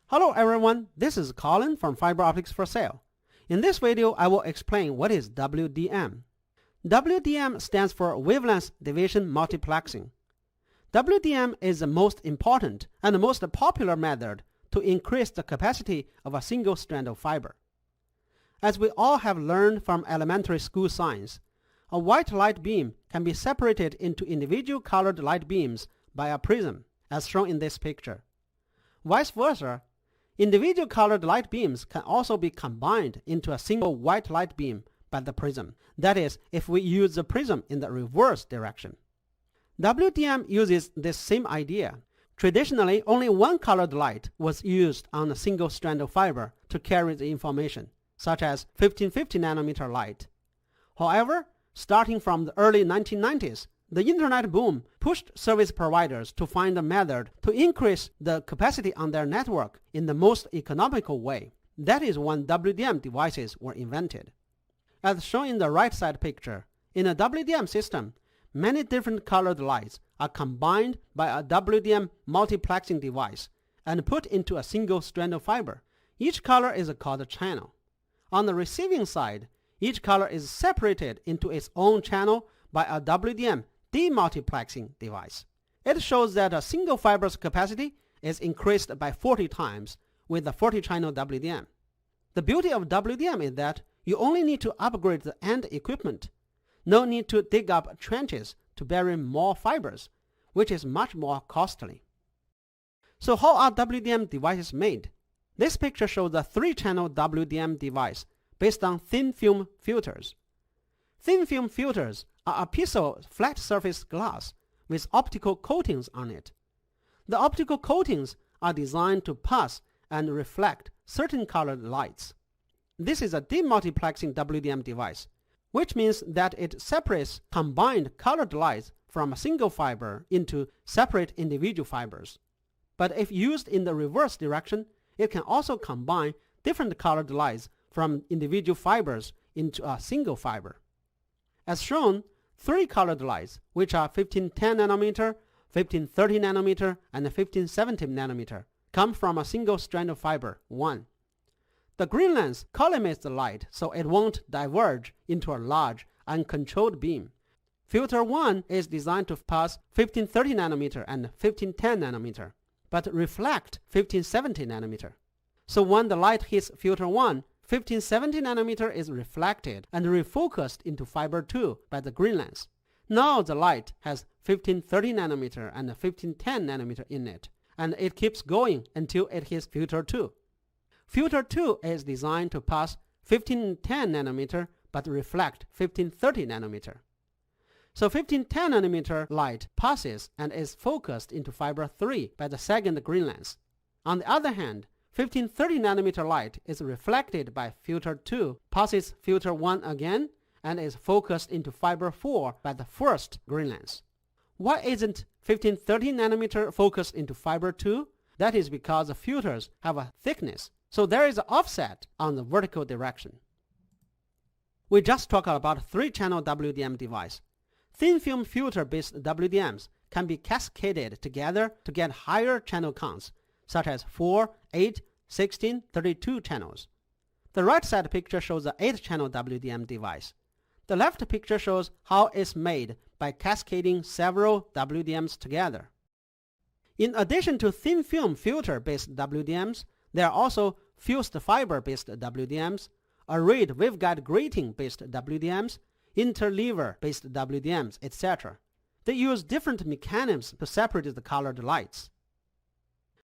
Hello everyone, this is Colin from Fiber Optics for Sale. In this video, I will explain what is WDM. WDM stands for Wavelength Division Multiplexing. WDM is the most important and the most popular method to increase the capacity of a single strand of fiber. As we all have learned from elementary school science, a white light beam can be separated into individual colored light beams by a prism, as shown in this picture. Vice versa, individual colored light beams can also be combined into a single white light beam by the prism. That is, if we use the prism in the reverse direction. WDM uses this same idea. Traditionally, only one colored light was used on a single strand of fiber to carry the information, such as 1550 nanometer light. However, starting from the early 1990s, the internet boom pushed service providers to find a method to increase the capacity on their network in the most economical way. That is when WDM devices were invented. As shown in the right side picture, in a WDM system, many different colored lights are combined by a WDM multiplexing device and put into a single strand of fiber. Each color is called a channel. On the receiving side, each color is separated into its own channel by a WDM demultiplexing device. It shows that a single fiber's capacity is increased by 40 times with the 40-channel WDM. The beauty of WDM is that you only need to upgrade the end equipment. No need to dig up trenches to bury more fibers, which is much more costly. So how are WDM devices made? This picture shows a 3-channel WDM device based on thin film filters. Thin film filters are a piece of flat surface glass with optical coatings on it. The optical coatings are designed to pass and reflect certain colored lights. This is a demultiplexing WDM device, which means that it separates combined colored lights from a single fiber into separate individual fibers. But if used in the reverse direction, it can also combine different colored lights from individual fibers into a single fiber. As shown, 3 colored lights, which are 1510 nanometer, 1530 nanometer, and 1570 nanometer, come from a single strand of fiber, 1. The green lens collimates the light so it won't diverge into a large, uncontrolled beam. Filter 1 is designed to pass 1530 nanometer and 1510 nanometer, but reflect 1570 nanometer. So when the light hits filter 1, 1570 nanometer is reflected and refocused into fiber 2 by the green lens. Now the light has 1530 nanometer and 1510 nanometer in it, and it keeps going until it hits filter 2. Filter 2 is designed to pass 1510 nanometer but reflect 1530 nanometer. So 1510 nanometer light passes and is focused into fiber 3 by the second green lens. On the other hand, 1530 nanometer light is reflected by filter 2, passes filter 1 again, and is focused into fiber 4 by the first green lens. Why isn't 1530 nanometer focused into fiber 2? That is because the filters have a thickness, so there is an offset on the vertical direction. We just talked about a 3-channel WDM device. Thin film filter-based WDMs can be cascaded together to get higher channel counts, such as 4, 8, 16, 32 channels. The right side picture shows the 8-channel WDM device. The left picture shows how it's made by cascading several WDMs together. In addition to thin film filter-based WDMs, there are also fused fiber-based WDMs, arrayed waveguide grating-based WDMs, interleaver-based WDMs, etc. They use different mechanisms to separate the colored lights.